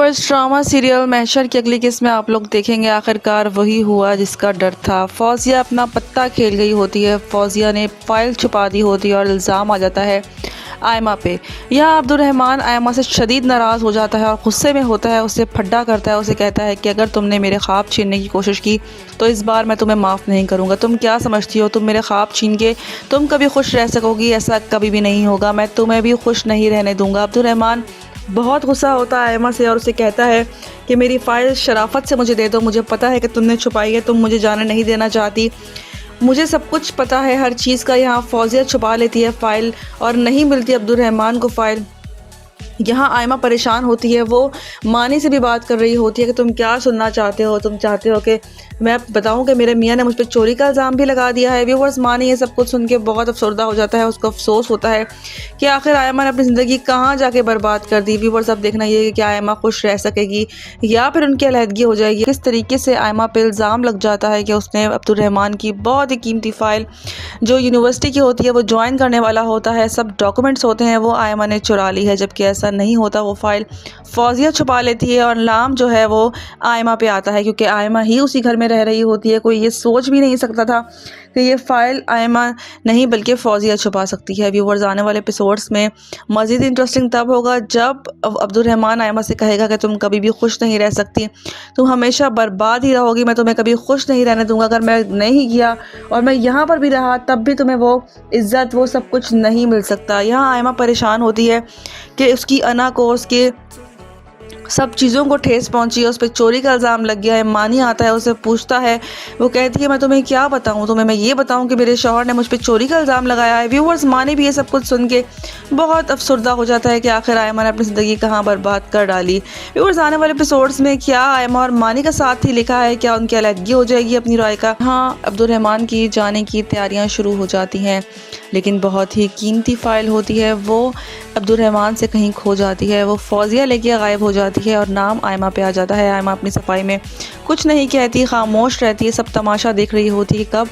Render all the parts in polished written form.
Viewers, drama serial महशर की अगली किस्त में आप लोग देखेंगे आखिरकार वही हुआ जिसका डर था। फौजिया अपना पत्ता खेल गई होती है। फौजिया ने फाइल छुपा दी होती है और इल्ज़ाम आ जाता है आयमा पे। यहाँ अब्दुर्रहमान आयमा से शदीद नाराज़ हो जाता है और गुस्से में होता है, उसे फड्डा करता है, उसे कहता है कि अगर तुमने मेरे ख्वाब छीनने की कोशिश की तो इस बार मैं तुम्हें माफ़ नहीं करूँगा। तुम क्या समझती हो, तुम मेरे ख्वाब छीन के तुम कभी खुश रह सकोगी? ऐसा कभी भी नहीं होगा। मैं तुम्हें भी खुश नहीं रहने दूँगा। अब्दुर्रहमान बहुत गुस्सा होता है आयमा से और उसे कहता है कि मेरी फ़ाइल शराफत से मुझे दे दो। मुझे पता है कि तुमने छुपाई है, तुम मुझे जाने नहीं देना चाहती। मुझे सब कुछ पता है हर चीज़ का। यहाँ फौजिया छुपा लेती है फ़ाइल और नहीं मिलती अब्दुर्रहमान को फ़ाइल। यहाँ आयमा परेशान होती है। वो मानी से भी बात कर रही होती है कि तुम क्या सुनना चाहते हो, तुम चाहते हो कि मैं बताऊं कि मेरे मियाँ ने मुझ पर चोरी का इल्ज़ाम भी लगा दिया है। व्यूअर्स, मानी ये सब कुछ सुन के बहुत अफसरदा हो जाता है। उसको अफसोस होता है कि आखिर आयमा ने अपनी ज़िंदगी कहाँ जाके बर्बाद कर दी। व्यूअर्स, अब देखना ये है कि क्या आयमा खुश रह सकेगी या फिर उनकी अलहदगी हो जाएगी। किस तरीके से आयमा पे इल्ज़ाम लग जाता है कि उसने अब्दुर्रहमान की बहुत ही कीमती फ़ाइल जो यूनिवर्सिटी की होती है, वो ज्वाइन करने वाला होता है, सब डॉक्यूमेंट्स होते हैं, वो आयमा ने चुरा ली है। जबकि ऐसा नहीं होता, वो फ़ाइल फौजिया छुपा लेती है और नाम जो है वो आयमा पे आता है, क्योंकि आयमा ही उसी घर में रह रही होती है। कोई ये सोच भी नहीं सकता था कि ये फ़ाइल आयमा नहीं बल्कि फौजिया छुपा सकती है। व्यूवर्स, आने वाले एपिसोड्स में मज़ीद इंटरेस्टिंग तब होगा जब अब्दुर्रहमान आयमा से कहेगा कि तुम कभी भी खुश नहीं रह सकती, तुम हमेशा बर्बाद ही रहोगी, मैं तुम्हें कभी खुश नहीं रहने दूंगा। अगर मैं नहीं किया और मैं यहाँ पर भी रहा तब भी तुम्हें वो इज़्ज़त, वो सब कुछ नहीं मिल सकता। यहाँ आयमा परेशान होती है कि उसकी अना को, उसके सब चीज़ों को ठेस पहुंची है, उस पर चोरी का इल्ज़ाम लग गया है। मानी आता है, उसे पूछता है, वो कहती है मैं तुम्हें क्या बताऊं, तुम्हें मैं ये बताऊं कि मेरे शौहर ने मुझ पर चोरी का इल्ज़ाम लगाया है। व्यूअर्स, मानी भी ये सब कुछ सुन के बहुत अफसरदा हो जाता है कि आखिर आयमा ने अपनी ज़िंदगी कहाँ बर्बाद कर डाली। व्यूअर्स, आने वाले एपिसोड्स में क्या आयमा और मानी का साथ ही लिखा है, क्या उनकी अलहदगी हो जाएगी अपनी राय का? हाँ, अब्दुर्रहमान की जाने की तैयारियाँ शुरू हो जाती हैं, लेकिन बहुत ही कीमती फ़ाइल होती है वो अब्दुर्रहमान से कहीं खो जाती है। वो फौजिया लेके गायब हो जाती है और नाम आयमा पे आ जाता है। आयमा अपनी सफाई में कुछ नहीं कहती, खामोश रहती है, सब तमाशा देख रही होती है कब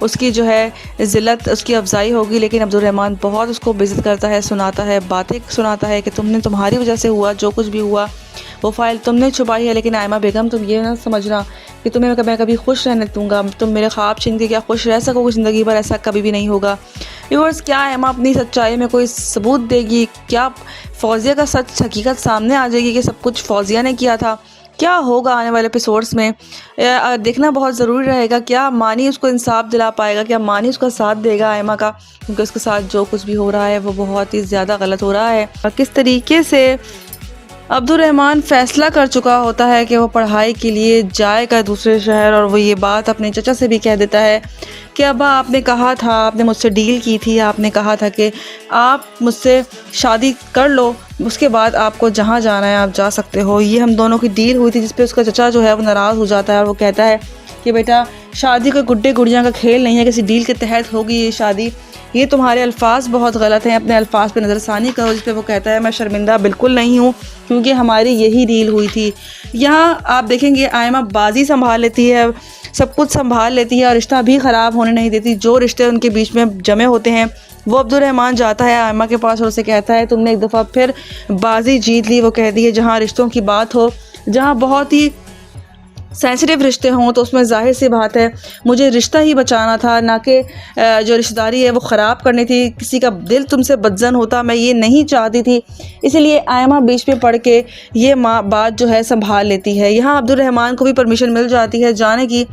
उसकी जो है ज़िल्लत, उसकी अफजाई होगी। लेकिन अब्दुर्रहमान बहुत उसको बेइज्जत करता है, सुनाता है, बातें सुनाता है कि तुम्हारी वजह से हुआ, जो कुछ भी हुआ वो फ़ाइल तुमने छुपाई है। लेकिन आयमा बेगम, तुम ये ना समझना कि तुम्हें मैं कभी खुश रहने दूंगा। तुम मेरे ख्वाब छीन के क्या खुश रह सकोगे ज़िंदगी भर? ऐसा कभी भी नहीं होगा। व्यूअर्स, क्या आयमा अपनी सच्चाई में कोई सबूत देगी? क्या फौजिया का सच, हकीकत सामने आ जाएगी कि सब कुछ फौजिया ने किया था? क्या होगा आने वाले एपिसोड्स में, देखना बहुत ज़रूरी रहेगा। क्या मानी उसको इंसाफ दिला पाएगा? क्या मानी उसका साथ देगा आयमा का? क्योंकि उसके साथ जो कुछ भी हो रहा है वो बहुत ही ज़्यादा गलत हो रहा है। किस तरीके से अब्दुर्रहमान फ़ैसला कर चुका होता है कि वो पढ़ाई के लिए जाएगा दूसरे शहर, और वो ये बात अपने चचा से भी कह देता है कि अब्बा, आपने कहा था, आपने मुझसे डील की थी, आपने कहा था कि आप मुझसे शादी कर लो, उसके बाद आपको जहाँ जाना है आप जा सकते हो। ये हम दोनों की डील हुई थी, जिस पे उसका चचा जो है वो नाराज़ हो जाता है और वो कहता है कि बेटा, शादी कोई गुड्डे गुड़ियाँ का खेल नहीं है, किसी डील के तहत होगी ये शादी। ये तुम्हारे अल्फाज बहुत गलत हैं, अपने अल्फाज पे नज़रसानी करो। जिस पे वो कहता है मैं शर्मिंदा बिल्कुल नहीं हूँ, क्योंकि हमारी यही डील हुई थी। यहाँ आप देखेंगे आयमा बाजी संभाल लेती है, सब कुछ संभाल लेती है और रिश्ता भी ख़राब होने नहीं देती। जो रिश्ते उनके बीच में जमे होते हैं वो अब्दुर्रहमान जाता है आयमा के पास और उसे कहता है तुमने एक दफ़ा फिर बाजी जीत ली। वो कहती है जहाँ रिश्तों की बात हो, जहाँ बहुत ही सेंसिटिव रिश्ते हों, तो उसमें ज़ाहिर सी बात है मुझे रिश्ता ही बचाना था, ना कि जो रिश्तेदारी है वो ख़राब करनी थी। किसी का दिल तुमसे बदजन होता, मैं ये नहीं चाहती थी। इसीलिए आयमा बीच में पड़ के ये बात जो है संभाल लेती है। यहाँ अब्दुर्रहमान को भी परमिशन मिल जाती है जाने की।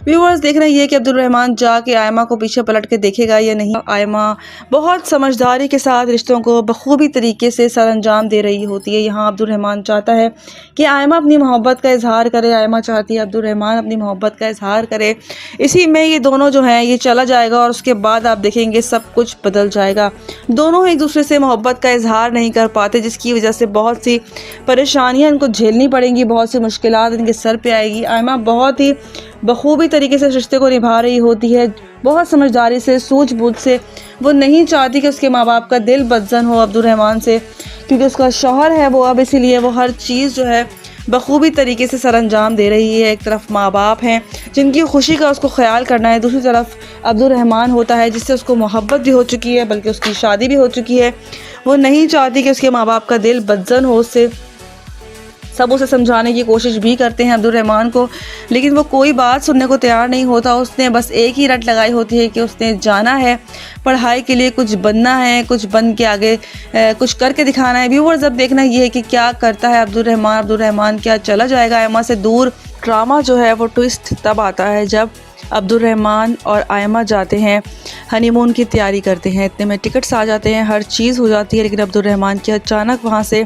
व्यूअर्स, देख रहे हैं कि अब्दुर्रहमान जाके आयमा को पीछे पलट के देखेगा या नहीं। आयमा बहुत समझदारी के साथ रिश्तों को बखूबी तरीके से सर अंजाम दे रही होती है। यहाँ अब्दुर्रहमान चाहता है कि आयमा अपनी मोहब्बत का इजहार करे, आयमा चाहती है अब्दुर्रहमान अपनी मोहब्बत का इजहार करे। इसी में ये दोनों जो हैं ये चला जाएगा और उसके बाद आप देखेंगे सब कुछ बदल जाएगा। दोनों एक दूसरे से मोहब्बत का इजहार नहीं कर पाते, जिसकी वजह से बहुत सी परेशानियां इनको झेलनी पड़ेंगी, बहुत सी मुश्किलात इनके सर पे आएगी। आयमा बहुत ही बखूबी तरीके से रिश्ते को निभा रही होती है, बहुत समझदारी से, सूझबूझ से। वो नहीं चाहती कि उसके माँ बाप का दिल बदजन हो अब्दुर्रहमान से, क्योंकि उसका शौहर है वो अब, इसीलिए वो हर चीज़ जो है बखूबी तरीके से सर अंजाम दे रही है। एक तरफ माँ बाप हैं जिनकी खुशी का उसको ख्याल करना है, दूसरी तरफ अब्दुर्रहमान होता है जिससे उसको मोहब्बत भी हो चुकी है, बल्कि उसकी शादी भी हो चुकी है। वो नहीं चाहती कि उसके माँ बाप का दिल बदजन हो उससे। सब उसे समझाने की कोशिश भी करते हैं अब्दुल रहमान को, लेकिन वो कोई बात सुनने को तैयार नहीं होता। उसने बस एक ही रट लगाई होती है कि उसने जाना है पढ़ाई के लिए, कुछ बनना है, कुछ बन के आगे कुछ करके दिखाना है। व्यूअर्स अब देखना ये है कि क्या करता है अब्दुल रहमान क्या चला जाएगा आयमा से दूर। ड्रामा जो है वो ट्विस्ट तब आता है जब अब्दुल रहमान और आयमा जाते हैं हनीमून की तैयारी करते हैं। इतने में टिकट्स आ जाते हैं, हर चीज़ हो जाती है, लेकिन अब्दुल रहमान की अचानक वहाँ से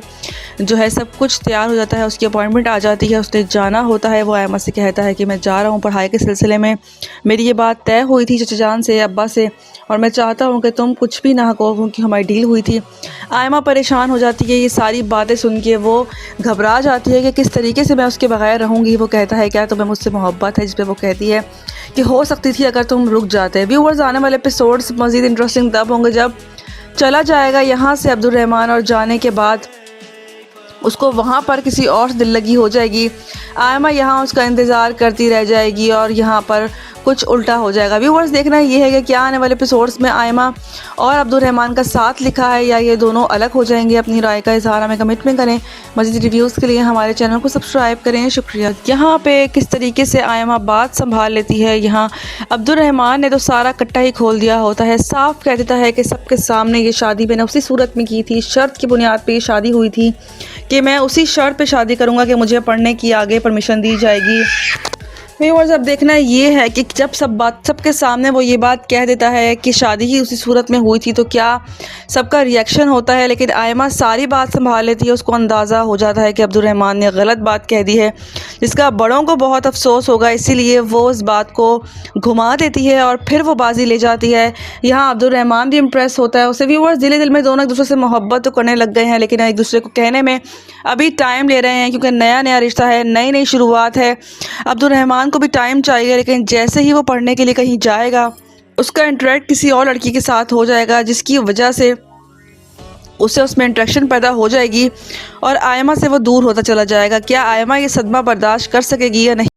जो है सब कुछ तैयार हो जाता है, उसकी अपॉइंटमेंट आ जाती है, उसने जाना होता है। वो आयमा से कहता है कि मैं जा रहा हूँ पढ़ाई के सिलसिले में, मेरी ये बात तय हुई थी चचा जान से, अब्बा से, और मैं चाहता हूँ कि तुम कुछ भी ना कहो क्योंकि हमारी डील हुई थी। आयमा परेशान हो जाती है, ये सारी बातें सुन के वो घबरा जाती है कि किस तरीके से मैं उसके बगैर रहूँगी। वो कहता है क्या तुम्हें मुझसे मोहब्बत है, जिस पर वो कहती है कि हो सकती थी अगर तुम रुक जाते। व्यूअर्स आने वाले एपिसोड्स मज़ीद इंटरेस्टिंग तब होंगे जब चला जाएगा यहाँ से अब्दुल रहमान, और जाने के बाद उसको वहाँ पर किसी और से दिल लगी हो जाएगी। आयमा यहाँ उसका इंतज़ार करती रह जाएगी और यहाँ पर कुछ उल्टा हो जाएगा। व्यूअर्स देखना ये है कि क्या आने वाले एपिसोड्स में आयमा और अब्दुल रहमान का साथ लिखा है या ये दोनों अलग हो जाएंगे। अपनी राय का इज़हार हमें कमेंट में करें। मज़ीद रिव्यूज़ के लिए हमारे चैनल को सब्सक्राइब करें। शुक्रिया। यहाँ पे किस तरीके से आयमा बात संभाल लेती है। यहाँ अब्दुल रहमान ने तो सारा कट्टा ही खोल दिया होता है, साफ कह देता है कि सबके सामने ये शादी मैंने उसी सूरत में की थी, शर्त की बुनियाद पर ये शादी हुई थी कि मैं उसी शर्त पे शादी करूँगा कि मुझे पढ़ने की आगे परमिशन दी जाएगी। व्यूअर्स अब देखना ये है कि जब सबके सामने वो ये बात कह देता है कि शादी ही उसी सूरत में हुई थी तो क्या सबका रिएक्शन होता है, लेकिन आयमा सारी बात संभाल लेती है। उसको अंदाज़ा हो जाता है कि अब्दुल रहमान ने गलत बात कह दी है, जिसका बड़ों को बहुत अफसोस होगा, इसीलिए वो उस बात को घुमा देती है और फिर वो बाजी ले जाती है। यहाँ अब्दुल रहमान भी इम्प्रेस होता है उसे। व्यूअर्स दिल में दोनों एक दूसरे से मोहब्बत तो करने लग गए हैं, लेकिन एक दूसरे को कहने में अभी टाइम ले रहे हैं क्योंकि नया रिश्ता है, नई शुरुआत है। अब्दुल रहमान को भी टाइम चाहिए, लेकिन जैसे ही वो पढ़ने के लिए कहीं जाएगा उसका इंटरेक्ट किसी और लड़की के साथ हो जाएगा, जिसकी वजह से उसे उसमें इंट्रैक्शन पैदा हो जाएगी और आयमा से वो दूर होता चला जाएगा। क्या आयमा ये सदमा बर्दाश्त कर सकेगी या नहीं?